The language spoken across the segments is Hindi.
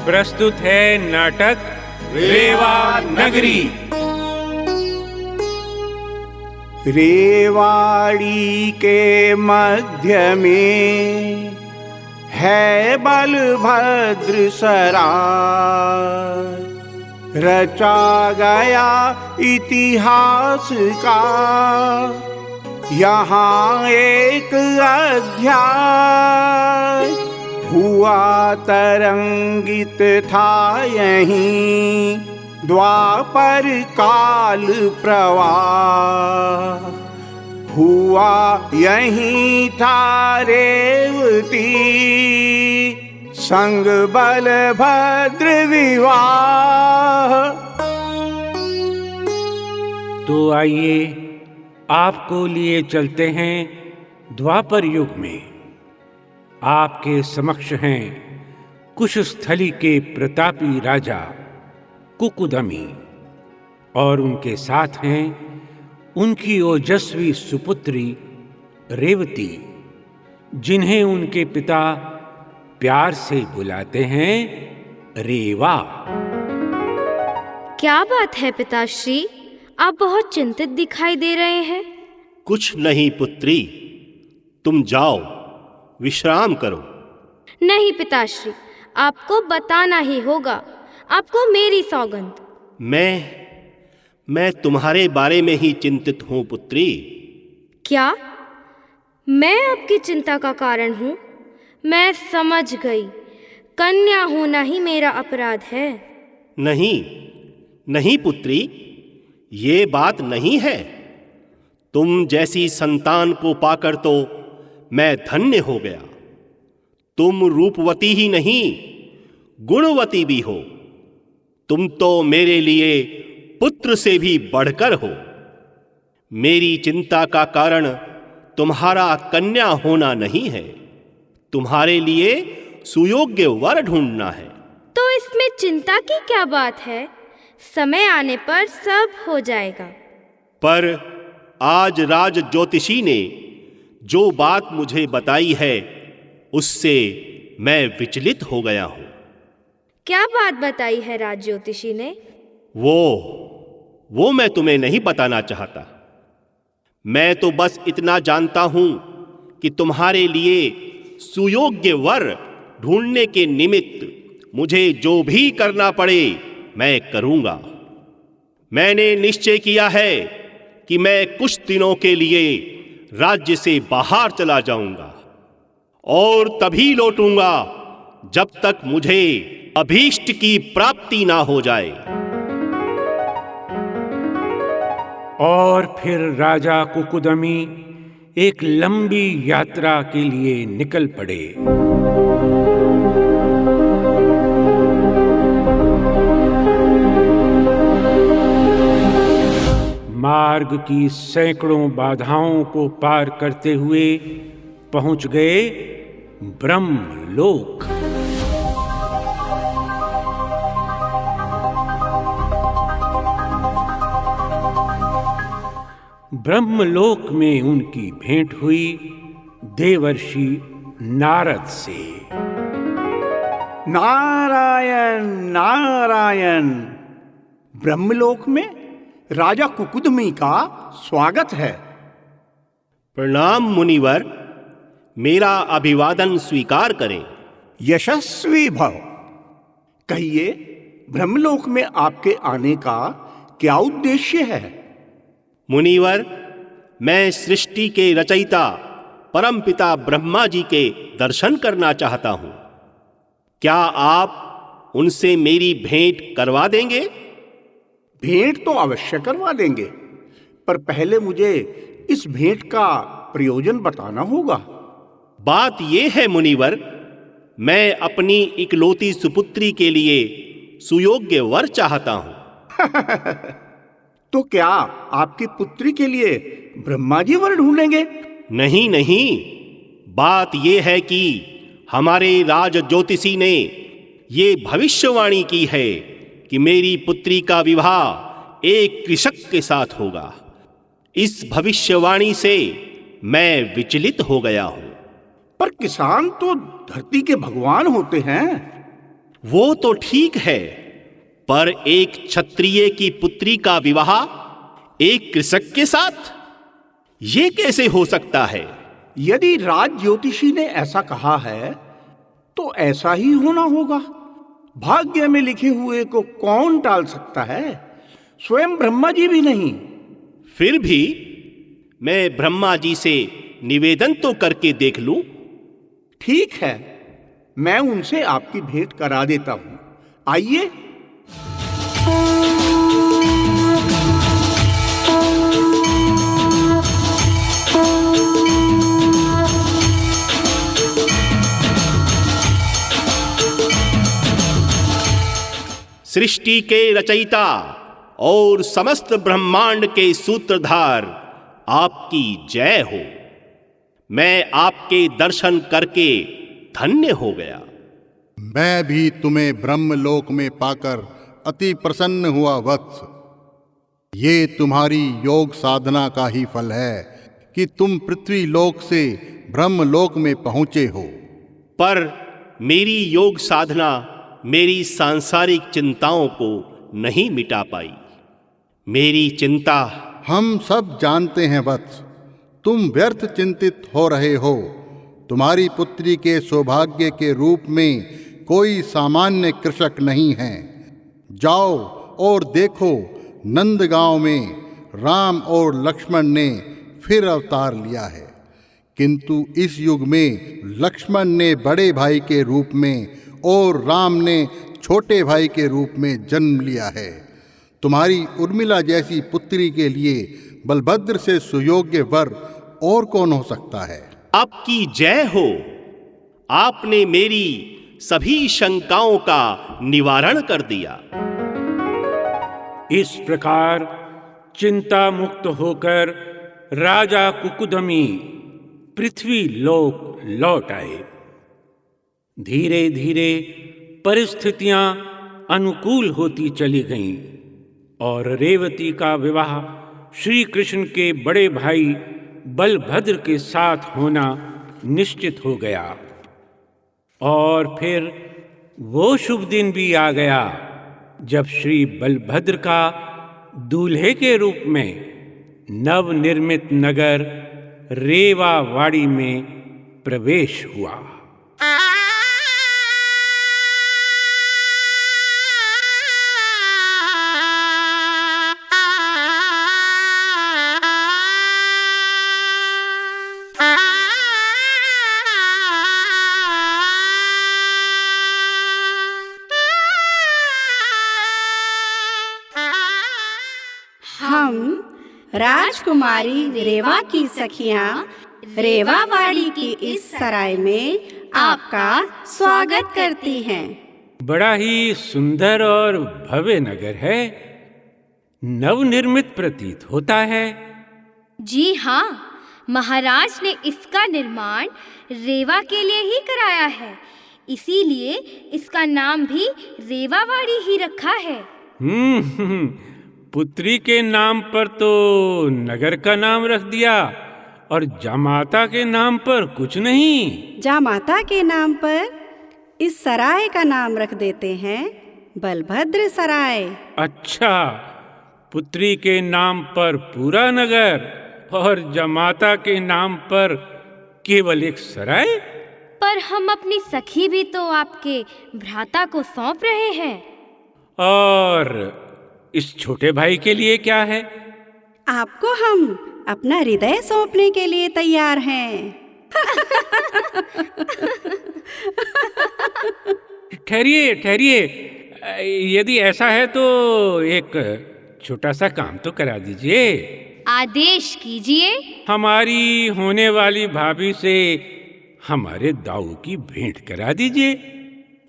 प्रस्तुत है नाटक रेवा नगरी। रेवाड़ी के मध्य में है बलभद्र सराय, रचा गया इतिहास का यहाँ एक अध्याय। हुआ तरंगित था यहीं द्वापर काल प्रवाह, हुआ यहीं था रेवती संग बलभद्र विवाह। तो आइए आपको लिए चलते हैं द्वापर युग में। आपके समक्ष हैं कुशस्थली के प्रतापी राजा कुकुदमी और उनके साथ हैं उनकी ओजस्वी सुपुत्री रेवती, जिन्हें उनके पिता प्यार से बुलाते हैं रेवा। क्या बात है पिताश्री, आप बहुत चिंतित दिखाई दे रहे हैं। कुछ नहीं पुत्री, तुम जाओ विश्राम करो। नहीं पिताश्री, आपको बताना ही होगा, आपको मेरी सौगंध। मैं तुम्हारे बारे में ही चिंतित हूँ पुत्री। क्या मैं आपकी चिंता का कारण हूँ? मैं समझ गई, कन्या होना ही मेरा अपराध है। नहीं पुत्री, ये बात नहीं है। तुम जैसी संतान को पाकर तो मैं धन्य हो गया। तुम रूपवती ही नहीं, गुणवती भी हो। तुम तो मेरे लिए पुत्र से भी बढ़कर हो। मेरी चिंता का कारण तुम्हारा कन्या होना नहीं है, तुम्हारे लिए सुयोग्य वर ढूंढना है। तो इसमें चिंता की क्या बात है? समय आने पर सब हो जाएगा। पर आज राज ज्योतिषी ने जो बात मुझे बताई है उससे मैं विचलित हो गया हूं। क्या बात बताई है राज ज्योतिषी ने? वो मैं तुम्हें नहीं बताना चाहता। मैं तो बस इतना जानता हूं कि तुम्हारे लिए सुयोग्य वर ढूंढने के निमित्त मुझे जो भी करना पड़े मैं करूंगा। मैंने निश्चय किया है कि मैं कुछ दिनों के लिए राज्य से बाहर चला जाऊंगा और तभी लौटूंगा जब तक मुझे अभीष्ट की प्राप्ति ना हो जाए। और फिर राजा कुकुदमी एक लंबी यात्रा के लिए निकल पड़े। मार्ग की सैकड़ों बाधाओं को पार करते हुए पहुंच गए ब्रह्मलोक। ब्रह्मलोक में उनकी भेंट हुई देवर्षि नारद से। नारायण नारायण, ब्रह्मलोक में राजा कुकुदमी का स्वागत है। प्रणाम मुनिवर, मेरा अभिवादन स्वीकार करें। यशस्वी भव। कहिए, ब्रह्मलोक में आपके आने का क्या उद्देश्य है? मुनिवर, मैं सृष्टि के रचयिता परमपिता ब्रह्मा जी के दर्शन करना चाहता हूं। क्या आप उनसे मेरी भेंट करवा देंगे? भेंट तो अवश्य करवा देंगे, पर पहले मुझे इस भेंट का प्रयोजन बताना होगा। बात यह है मुनिवर, मैं अपनी इकलौती सुपुत्री के लिए सुयोग्य वर चाहता हूं। तो क्या आपकी पुत्री के लिए ब्रह्मा जी वर ढूंढेंगे? नहीं, बात यह है कि हमारे राज ज्योतिषी ने ये भविष्यवाणी की है कि मेरी पुत्री का विवाह एक कृषक के साथ होगा। इस भविष्यवाणी से मैं विचलित हो गया हूं। पर किसान तो धरती के भगवान होते हैं। वो तो ठीक है, पर एक क्षत्रिय की पुत्री का विवाह एक कृषक के साथ, ये कैसे हो सकता है? यदि राज ज्योतिषी ने ऐसा कहा है तो ऐसा ही होना होगा। भाग्य में लिखे हुए को कौन टाल सकता है? स्वयं ब्रह्मा जी भी नहीं। फिर भी मैं ब्रह्मा जी से निवेदन तो करके देख लूं। ठीक है, मैं उनसे आपकी भेंट करा देता हूं। आइए। सृष्टि के रचयिता और समस्त ब्रह्मांड के सूत्रधार, आपकी जय हो। मैं आपके दर्शन करके धन्य हो गया। मैं भी तुम्हें ब्रह्मलोक में पाकर अति प्रसन्न हुआ वत्स। ये तुम्हारी योग साधना का ही फल है कि तुम पृथ्वी लोक से ब्रह्मलोक में पहुंचे हो। पर मेरी योग साधना मेरी सांसारिक चिंताओं को नहीं मिटा पाई। मेरी चिंता, हम सब जानते हैं वत्स, तुम व्यर्थ चिंतित हो रहे हो। तुम्हारी पुत्री के सौभाग्य के रूप में कोई सामान्य कृषक नहीं है। जाओ और देखो, नंदगांव में राम और लक्ष्मण ने फिर अवतार लिया है, किंतु इस युग में लक्ष्मण ने बड़े भाई के रूप में और राम ने छोटे भाई के रूप में जन्म लिया है। तुम्हारी उर्मिला जैसी पुत्री के लिए बलभद्र से सुयोग्य वर और कौन हो सकता है? आपकी जय हो। आपने मेरी सभी शंकाओं का निवारण कर दिया। इस प्रकार चिंता मुक्त होकर राजा कुकुदमी पृथ्वी लोक लौट आए। धीरे धीरे परिस्थितियां अनुकूल होती चली गईं और रेवती का विवाह श्री कृष्ण के बड़े भाई बलभद्र के साथ होना निश्चित हो गया। और फिर वो शुभ दिन भी आ गया जब श्री बलभद्र का दूल्हे के रूप में नवनिर्मित नगर रेवावाड़ी में प्रवेश हुआ। हम राजकुमारी रेवा की सखियां रेवावाड़ी की इस सराय में आपका स्वागत करती हैं। बड़ा ही सुंदर और भव्य नगर है, नवनिर्मित प्रतीत होता है। जी हाँ, महाराज ने इसका निर्माण रेवा के लिए ही कराया है, इसीलिए इसका नाम भी रेवावाड़ी ही रखा है। पुत्री के नाम पर तो नगर का नाम रख दिया और जामाता के नाम पर कुछ नहीं। जामाता के नाम पर इस सराय का नाम रख देते हैं बलभद्र सराय। अच्छा, पुत्री के नाम पर पूरा नगर और जामाता के नाम पर केवल एक सराय? पर हम अपनी सखी भी तो आपके भ्राता को सौंप रहे हैं। और इस छोटे भाई के लिए क्या है? आपको हम अपना हृदय सौंपने के लिए तैयार हैं। ठहरिए ठहरिए, यदि ऐसा है तो एक छोटा सा काम तो करा दीजिए। आदेश कीजिए। हमारी होने वाली भाभी से हमारे दाऊ की भेंट करा दीजिए।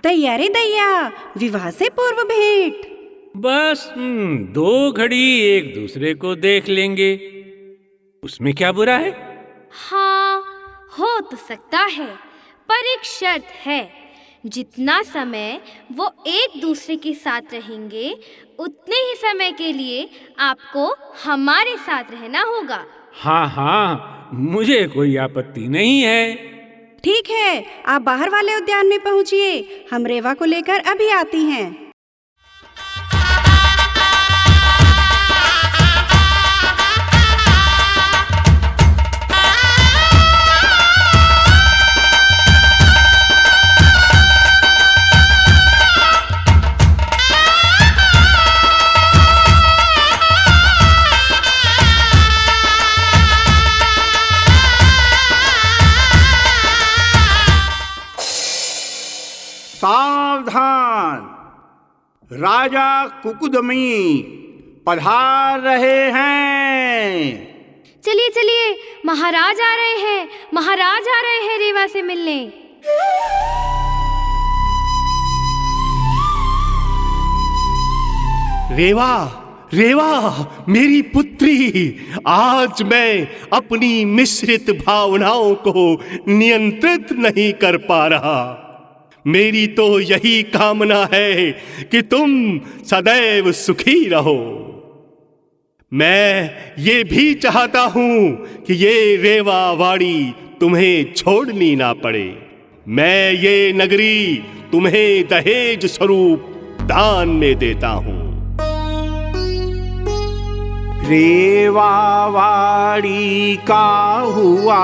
तैयारी दैया, विवाह से पूर्व भेंट। बस 2 घड़ी एक दूसरे को देख लेंगे, उसमें क्या बुरा है? हाँ, हो तो सकता है, पर एक शर्त है। जितना समय वो एक दूसरे के साथ रहेंगे, उतने ही समय के लिए आपको हमारे साथ रहना होगा। हाँ हाँ, मुझे कोई आपत्ति नहीं है। ठीक है, आप बाहर वाले उद्यान में पहुंचिए, हम रेवा को लेकर अभी आती हैं। सावधान, राजा कुकुदमी पधार रहे हैं। चलिए चलिए, महाराज आ रहे हैं, महाराज आ रहे हैं रेवा से मिलने। रेवा, रेवा, मेरी पुत्री, आज मैं अपनी मिश्रित भावनाओं को नियंत्रित नहीं कर पा रहा। मेरी तो यही कामना है कि तुम सदैव सुखी रहो। मैं ये भी चाहता हूं कि ये रेवावाड़ी तुम्हें छोड़नी ना पड़े। मैं ये नगरी तुम्हें दहेज स्वरूप दान में देता हूं। रेवावाड़ी का हुआ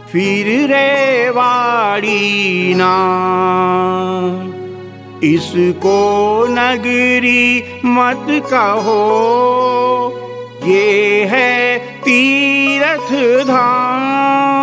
फिर रेवाड़ी ना, इसको नगरी मत कहो, ये है तीर्थ धाम।